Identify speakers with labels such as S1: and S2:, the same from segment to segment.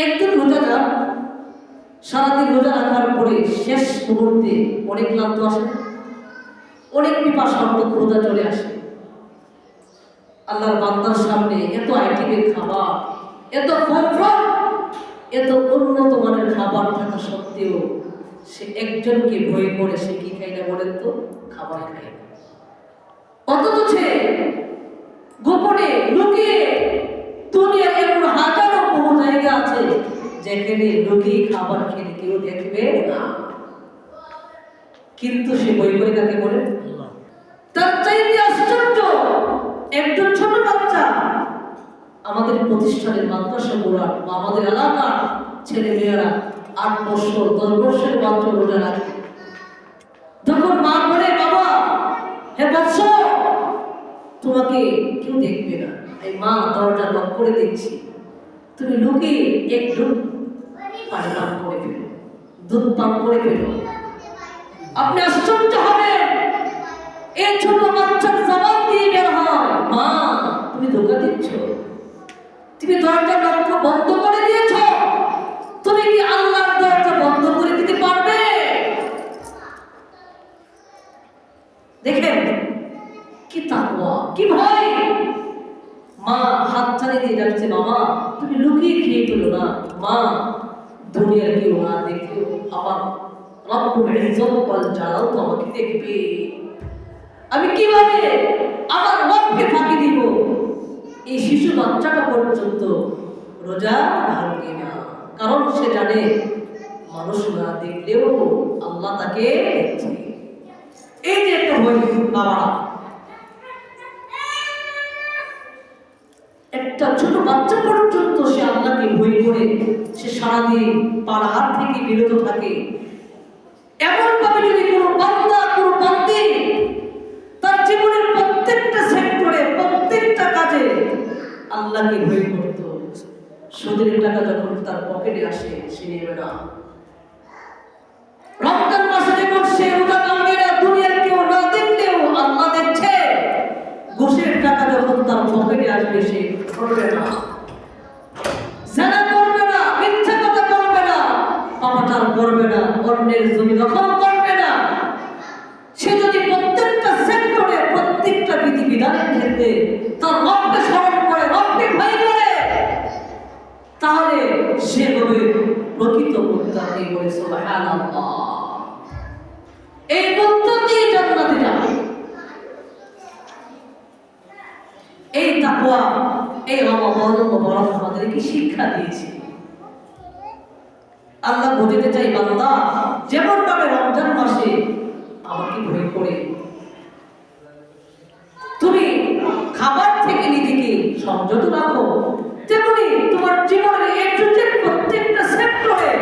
S1: একদিন রোজাদার সারাদিন রোজা রাখার পরে শেষ মুহূর্তে অনেক ক্লান্ত আসে, অনেক পিপাসার্থ রোজা চলে আসে। আল্লাহর বান্দার সামনে এত আইটেমের খাবার, এত ফল, এত উন্নত মানের খাবার থাকা সত্ত্বেও সে একজনকে ভয় করে সে কি খায় না বলেন তো? খাবার খায় না। অথচ সে গোপনে লুকিয়ে দুনিয়ার এমন হাজারো বহু জায়গা আছে যেখানে লুকিয়ে খাবার খেলে কেউ দেখবে না, কিন্তু সে বই করে কাকে বলে? তার চাইতে আশ্চর্য একজন ছোট বাচ্চা আমাদের প্রতিষ্ঠানের মাদ্রাসা গোড়ার বা আমাদের এলাকার ছেলে মেয়েরা 8 বছর 10 বছরের বাচ্চা রোজা রাখে। যখন মা বলে বাবা হে বৎস তোমাকে কেউ দেখবে না, এই মা দরজা লক করে দিচ্ছি, তুমি লুকিয়ে একটু পানি পান করে ফেলো, দুধ পান করে ফেলো। আপনি আশ্চর্য হবেন এই ছোট বাচ্চার জবাব দিয়ে বের হয়, মা তুমি ধোকা দিচ্ছ, তুমি দরজা লক বন্ধ করে দিয়েছ, তুমি কি আল্লাহর দরজা বন্ধ করে দিতে পারবে? দেখেন কি তাকওয়া, কি ভয়। মা হাত ছাড়িয়ে দিয়ে যাচ্ছে, বাবা তুমি লুকিয়ে খেয়ে ফেলো না, মা দুনিয়ার কেউ না দেখলেও আমার রব্বুল ইজ্জত ওয়াল জালাল তো আমাকে দেখবে, আমি কিভাবে আমার রবকে ফাঁকি দিব? এই শিশু বাচ্চাটা পর্যন্ত রোজা ভাঙবে না, কারণ সে জানে মানুষ না দেখলেও আল্লাহ তাকে দেখছে। এই যে একটা ভয়, বাবা একটা ছোট বাচ্চা পর্যন্ত সে আল্লাহকে ভয় করে সে সারাদিন পাড়াহার থেকে বিরত থাকে। এমন ভাবে যদি কোনো বান্দা কোনো বান্দি তার জীবনের প্রত্যেকটা সেক্টরে প্রত্যেকটা কাজে আল্লাহকে ভয় করত, সুদের টাকা যখন তার পকেটে আসে সে নেবে না। রমজান মাসে যখন সে রোজা ভাঙবে না, দুনিয়ার কেউ না দেখলেও আল্লাহ দেখছে, ঘুষের টাকা যখন তার পকেটে আসবে সে করবে না, জিনা করবে না, মিথ্যা কথা বলবে না, পাপাচার করবে না, অন্যের জমি দখল করবে না। সে যদি প্রত্যেকটা সেক্টরে প্রত্যেকটা বিধিবিধানের ক্ষেত্রে তার রবকে স্মরণ করে, রবকে ভয় করে, তাহলে সে হবে প্রকৃত মুত্তাকি। বলে সুবহানাল্লাহ। এই মুত্তাকি জান্নাতে যাবে। এই তাকওয়া এই রমাদান মুবারক আমাদেরকে শিক্ষা দিয়েছে। আল্লাহ বোঝাতে চাই, বান্দা যেমন ভাবে রমজান মাসে আমাকে ভয় করে তুমি খাবার থেকে নিজেকে সংযত রাখো, তেমনি তোমার জীবনের প্রত্যেকটা সেক্টরে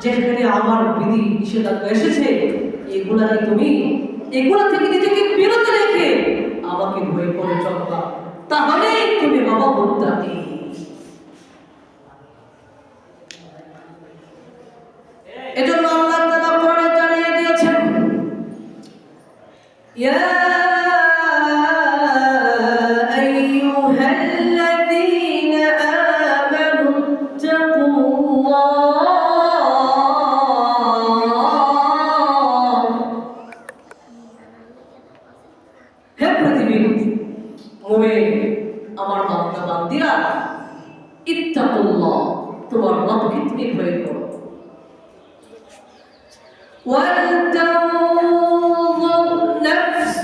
S1: যেখানে আমার বিধি নিষেধাজ্ঞা এসেছে এগুলা থেকে নিজেকে বিরত রেখে আমাকে ভয় করে চলবা, তাহলেই তুমি বাবা মুত্তাকি। এজন্য আল্লাহ তাআলা কোরআনে জানিয়ে দিয়েছেন, ইয়া আইয়ুহাল্লাযীনা আমানু তাকুল্লাহ। হে পৃথিবীর মুমিন আমার বান্দা বান্দিরা, ইত্তাকুল্লাহ, তোমার রবকে তুমি ভয় করো। وَلْتَنظُرْ نَفْسٌ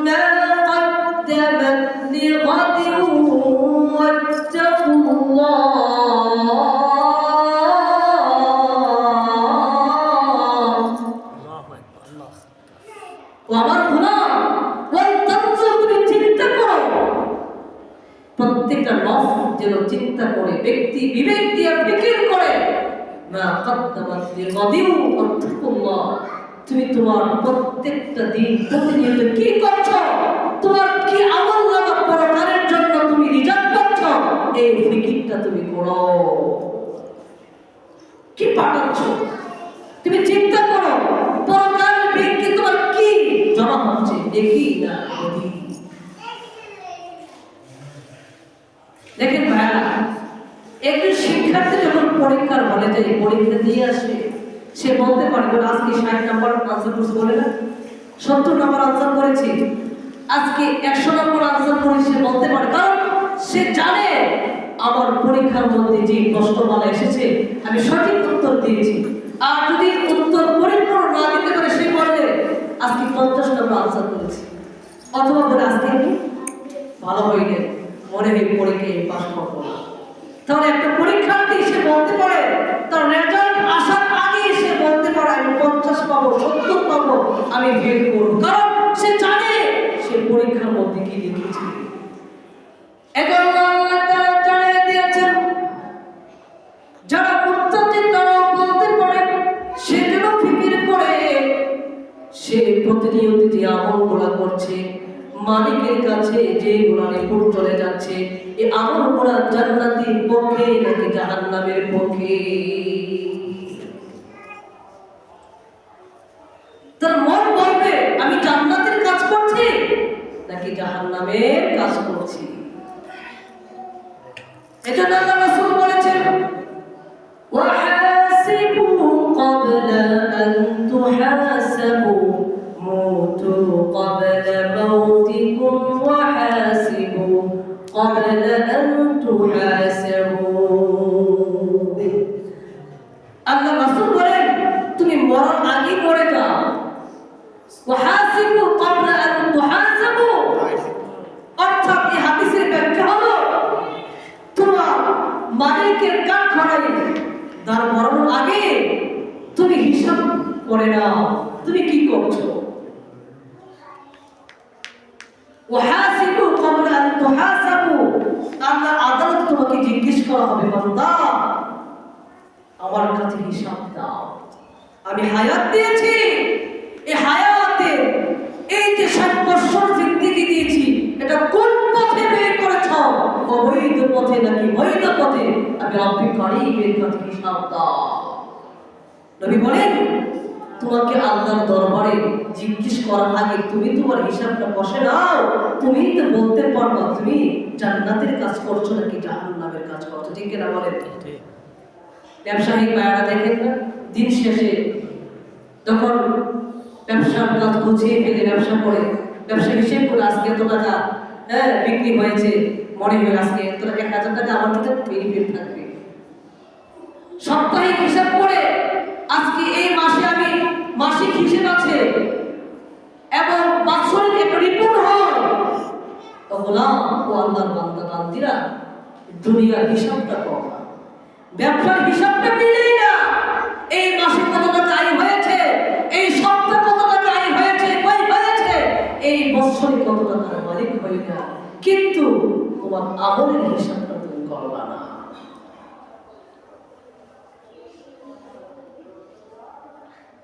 S1: مَا قَدَّمَتْ لِغَدٍ وَاتَّقُوا اللَّهَ। আমার গোলাম, ওয়ালতানজুর, তুমি চিন্তা করো, প্রত্যেকটা নফস যেন চিন্তা করে, ব্যক্তি বিবেক দিয়ে ফিকির করে, মা কদ্দামাত লিগাদিন ওয়াত্তাকুল্লাহ, তুমি তোমার প্রত্যেকটা দিন প্রতিনিয়ত কি করছো, তোমার কি আমলনামা পরকালের জন্য তুমি রিজার্ভ করছো, এই ফিকিরটা তুমি করো। কি পাঠাচ্ছ তুমি চিন্তা করো, পরকালের ব্যক্তি তোমার কি জমা হচ্ছে দেখি না দেখি। দেখেন ভাইরা, একজন শিক্ষা শিক্ষার্থী যখন পরীক্ষার হলে যায়, পরীক্ষা দিয়ে আসে, সে বলতে পারবে আজকে 60 নম্বর আনসার করছি, বলে না 70 নম্বর আনসার করেছি, আজকে 100 নম্বর আনসার করেছি, সে বলতে পারে, কারণ সে জানে আমার পরীক্ষার মধ্যে যে প্রশ্নমালা এসেছে আমি সঠিক উত্তর দিয়েছি। আর যদি উত্তর পরিপূর্ণ না দিতে পারে, সে বলে আজকে 50 নম্বর আনসার করেছি, অথবা বলে আজকে আমি ভালো হইনি, মনে হয় পরীক্ষায় পাস করবো না। তাহলে একটা পরীক্ষার্থী সে বলতে পারে, তার রেজাল্ট আসার আগে সে বলতে পারে আমি 50 পাবো, 70 পাবো, আমি ফেল করবো, কারণ সে জানে সে পরীক্ষার মধ্যে কি লিখেছে। এখন আল্লাহ তাআলা জানিয়ে দিয়েছেন, যারা মুত্তাকি তারা বলতে পারে, সে যেন ফিকির করে সে প্রতিনিয়ত যে আমলগুলো করছে, মালিকের কাছে যে গুণা রিপোর্ট চলে যাচ্ছে, এই আমলগুলো জান্নাতের পক্ষে নাকি জাহান্নামের পক্ষে। তার মন বলবে আমি জান্নাতের কাজ করছি নাকি জাহান্নামের কাজ করছি। এজন্য আল্লাহ রাসূল বলেছেন, ওয়াহাসিবু ক্বাবলা আন তুহাসাবু মুতু ক্বাবলা মাউতিকুম ওয়াহাসিবু ক্বাবলা আন তুহাসাবু। আল্লাহ রাসূল বলেন তুমি মরার আগে মরে যাও। ওয়াহাসিবু ক্বাবলা আন তুহাসাবু, অর্থাৎ এই হাদিসের ব্যাখ্যা হলো তোমার মালিকের কাঠগড়ায় দাঁড় করানোর আগে তুমি হিসাব করে নাও তুমি কি করছো। ওয়াহাসিবু ক্বাবলা আন তুহাসাবু, আল্লাহ আদালত তোমাকে জিজ্ঞেস করা হবে, বান্দা আমার কাছে হিসাব দাও। আমি হায়াত দিয়েছি, এই হায়াতে এই যে 60 বছর জিন্দেগি দিয়েছি, এটা কোন পথে ব্যয় করেছ, অবৈধ পথে নাকি বৈধ পথে, আমি রব্বুল কারীমের কাছে হিসাব দাও। নবী বলেন তোমাকে আল্লাহর দরবারে জিজ্ঞেস করার আগে তুমি তোমার হিসাবটা বসে নাও, তুমি তো বলতে পারবা তুমি জান্নাতের কাজ করছো নাকি জাহান্নামের কাজ করছো, ঠিক কিনা বলেন। ব্যবসায়ী ভাইরা দেখেন না, দিন শেষে যখন ব্যবসার কাজ গুছিয়ে ফেলে ব্যবসা করে, ব্যবসা হিসেব করে আজকে এত টাকা বিক্রি হয়েছে, মনে হয় আজকে 1000 টাকা আমার কাছে বেনিফিট থাকবে। সাপ্তাহিক হিসাব করে আজকে এই মাসে আমি মাসিক হিসেব আছে এবং বাৎসরিক একটা রিপোর্ট হয়, তখন ও আল্লাহর বান্দা বান্দিরা দুনিয়ার হিসাবটা কম, ব্যবসার হিসাবটা মিলেই না। এই মাসে কত টাকা আয় হয়েছে, এই সপ্তাহে কত টাকা আয় হয়েছে, কই হয়েছে, এই বছরে কত টাকার মালিক হই না, কিন্তু তোমার আমলের হিসাবটা তুমি করবা না।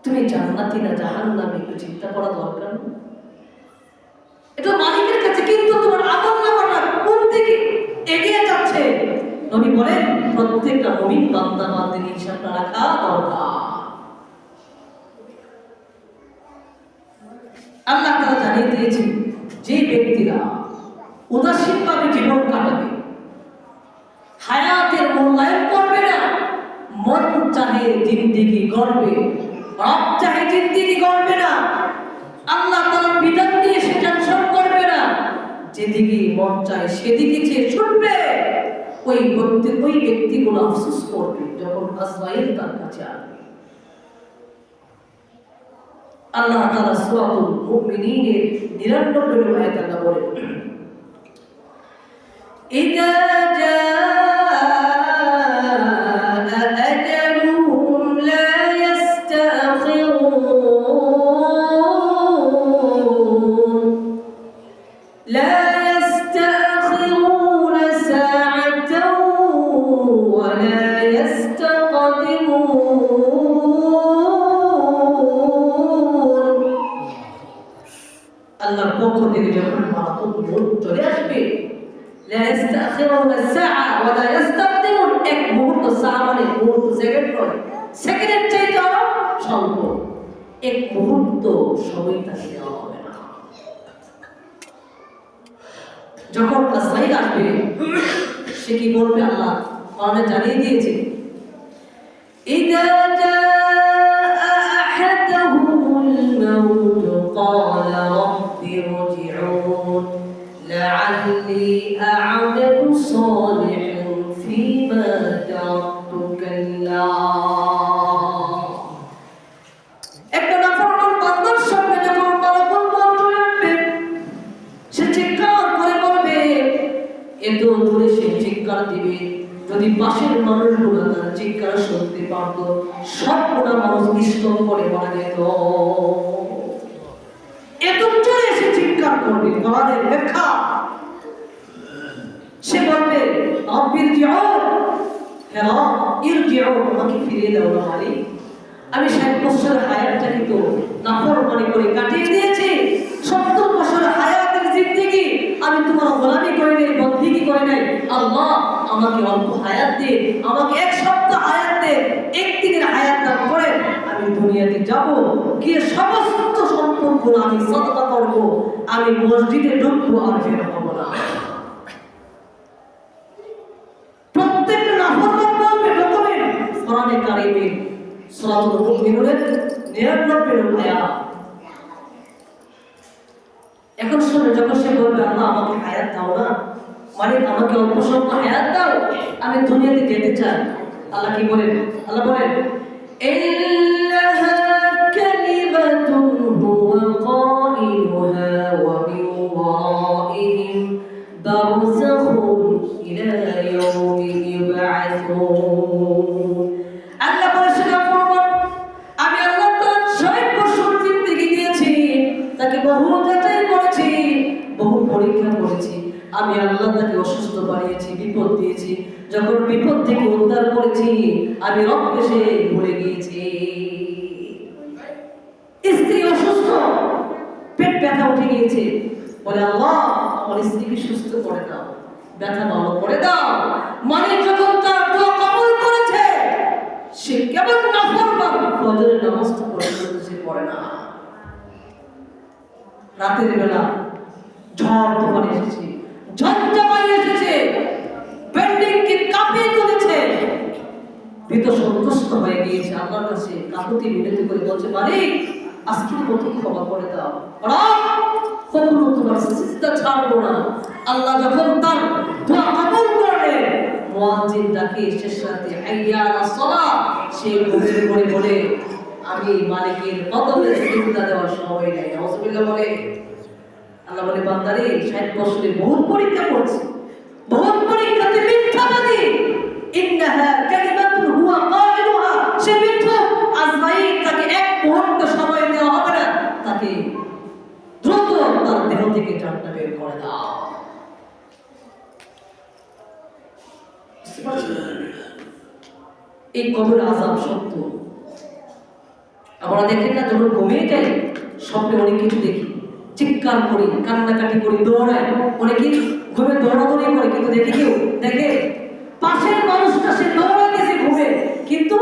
S1: তুমি জান্নাতি না জাহান্নামী একটু চিন্তা করা দরকার। এটা মালিকের কাছে, কিন্তু তোমার আমল নামাটা কোন দিকে এগিয়ে যাচ্ছে। নবী বলেন প্রত্যেকটা মুমিন বান্দা বান্দির হিসাবটা রাখা দরকার। আল্লাহ তাআলা জানিয়ে দিয়েছেন যে ব্যক্তিরা উদাসীনভাবে জীবন কাটাবে, হায়াতের মূল্যায়ন করবে না, মন চাহে জিন্দেগি গড়বে, রব চাহে জিন্দেগি গড়বে না, আল্লাহ তাআলার বিধান নিয়ে সে টেনশন করবে না, যেদিকে মন চায় সেদিকে সে ছুটবে, ওই ব্যক্তিগুলো আফসোস করবে যখন আজরাইল তার কাছে আসবে। আল্লাহ তাআলা সূরাতুল মুমিনিনের 99 নম্বর আয়াতে আল্লাহ বলেন, ইযা জাআ আজালুহুম লা ইস্তাখিরুন লা يستأخرون ساعة ولا يستقدمون। আল্লাহর পক্ষ থেকে যখন মারাত্মক মৌত চলে আসবে, لا يستأخرون ساعة ولا يستقدمون, এক মুহূর্ত, সাআ মানে মুহূর্ত, সেকেন্ড নয়, সেকেন্ডের চাইতে আরো স্বল্প, এক মুহূর্ত সময় তাকে দেওয়া হবে না। যখন আজরাইল আসবে সে কি বলবে, আল্লাহ কোরআনে জানিয়ে দিয়েছে ইদা জাআ আহাদাহুমুল মাউত ক্বালা রাব্বি ইরজিউন লাআল্লি আ'মালু সালিহান ফীমা তারাকতু কাল্লা। একটা নাফরমান বান্দার সামনে যখন মালাকুল মউত আসবে, সে চিৎকার করে বলবে, এত দূরে সে চিৎকার দিবে, যদি পাশের মানুষগুলো তার চিৎকার শুনতে পারত, সবগুলো মানুষ নিস্তব্ধ করে মারা যেত। এত জোরে সে চিৎকার করবে। কোরআনের ব্যাখ্যা, সে বলবে রব্বির জিউন, হে রব ইরজিউন, আমাকে ফিরিয়ে দাও না মালিক। আমি 60 বছরের হায়াতটা কিন্তু নাফরমানি করে কাটিয়ে দিয়েছি। 70 বছরের হায়াতের জিন্দেগি আমি তোমার গোলামি করে নাই, বন্দী করে নাই। আল্লাহ আমাকে অল্প হায়াত দে, আমাকে 1 সপ্তাহ হায়াত দে, 1 দিনের হায়াত দান করে আমি দুনিয়াতে যাব, গিয়ে সমস্ত সম্পদগুলো আমি সাদকা করব, আমি মসজিদে ঢুকবো আর বের হব না। প্রত্যেকটা নাফরমান বলবে রকমের কোরআনে কারিমে সূরাতুল মুমিনুনের 99 নম্বর আয়াত। এখন শুনে যখন সে বলবে আল্লাহ আমাকে হায়াত দাও না, মানে আমাকে অল্প স্বল্প হায়াত দাও, আমি দুনিয়াতে যেতে চাই। আল্লাহ কি বলেন? আল্লাহ বলেন ইন্নাহা কালিমাতুন হুয়া কাইলুহা ওয়া মিন ওয়ারাইহিম বারযাখুন ইলা ইয়াউমি ইউবআসুন। আল্লাহ বলেছেন আমি আল্লাহ তাআলা 60 বছর জিন্দেগি দিয়েছি, তাকে বহু যাচাই করেছি, বহু পরীক্ষা করেছি। আমি আল্লাহ তাকে অসুস্থ বানিয়েছি, বিপদ দিয়েছি, যখন বিপদ থেকে উদ্ধার করেছি আমি রবকে সে ভুলে গিয়েছি। স্ত্রী অসুস্থ, পেট ব্যথা উঠে গিয়েছে, বলে আল্লাহ আমার স্ত্রীকে সুস্থ করে দাও, ব্যথা ভালো করে দাও। মানে যখন তার দোয়া কবুল করেছে, সে কেবল নাফরমান, ফজরের নামাজটা পড়ে না। রাতের বেলা ঝড় তুফান এসেছে, ঝঞ্ঝামাই এসেছে, বিল্ডিং কে কাঁপিয়ে তুলেছে, ভীত সন্তুষ্ট হয়ে গিয়েছে, আল্লাহর কাছে কাকুতি মিনতি করে বলছে মালিক আজকের মতো ক্ষমা করে দাও, কখনো তোমার সিজদা ছাড়বো না। আল্লাহ যখন তার দোয়া কবুল করলেন, মুয়াজ্জিন ডাকে শেষ রাতে হাইয়া আলাস সালাত, সে ঘুমের ঘরে বলে আমি মালিকের কদমে সিজদা দেওয়ার সময় নেই। নাউজুবিল্লাহ বলে। আল্লাহ বলে বান্দারে 60 বছরে বহুত পরীক্ষা করছি, বহুত পরীক্ষাতে মিথ্যাবাদী, ইন্নাহা কালিমাতুন হুয়া কাইলুহা, সে মিথ্যা। আজরাইল তাকে 1 মুহূর্ত সময় দেওয়া হবে না, তাকে দ্রুত তার দেহ থেকে জানটা বের করে দাও। এই কবর আযাব সত্য। আমরা দেখেন না যখন ঘুমিয়ে যাই স্বপ্নে অনেক কিছু দেখি, চিৎকার করি, কান্নাকাটি করি, দৌড়াই, অনেকে ঘুমে দৌড়াদৌড়ি করে, কিন্তু দেখে কেউ দেখে পাশের মানুষটা সে দৌড়াইতেছে ঘুমে, কিন্তু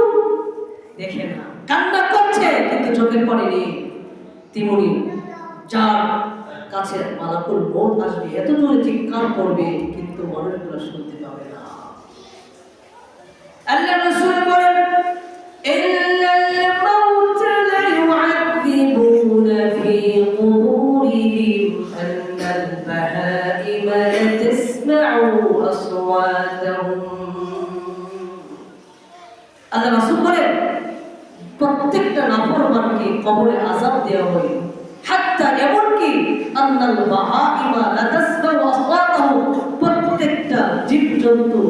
S1: দেখে না, কান্না করছে কিন্তু চোখের পানি নেই। তেমনি যার কাছে মালাকুল মউত আসবে এত জোরে চিৎকার করবে, কিন্তু মানুষগুলো শুনতে পাবে না। আল্লাহ রাসূল বলেন ইন্নাল মাউতা লা ইউ'আযিবুনা ফি কুবুরিহিম আন্নাল বাহাইমা লা তাসমা'ু আসওয়াতাহুম। আল্লাহ রাসূল বলেন প্রত্যেকটা নাফরমানকে কবরে আযাব দেওয়া হয়, হাত্তা এমনকি আন্নাল বাহাইমা লা তাসমা'ু আসওয়াতাহুম, প্রত্যেকটা জীবজন্তু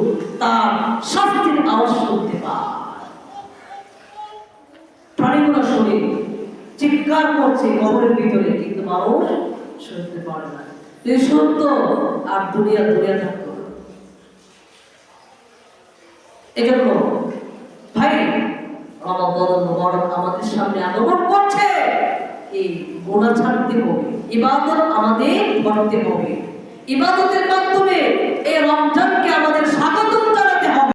S1: তার শাস্তির আওয়াজ শুনতে পায়। প্রাণীগুলো শুনে চিৎকার করছে কবরের ভিতরে, কিন্তু মানুষ শুনতে পারে না। এই শুনতো আর দুনিয়া থাকতো না। এজন্য ভাই রমাদান মুবারক আমাদের সামনে আগমন করছে, এই গুনাহ ছাড়তে হবে, ইবাদত আমাদের করতে হবে, ইবাদতের মাধ্যমে এই রমজানকে আমাদের স্বাগত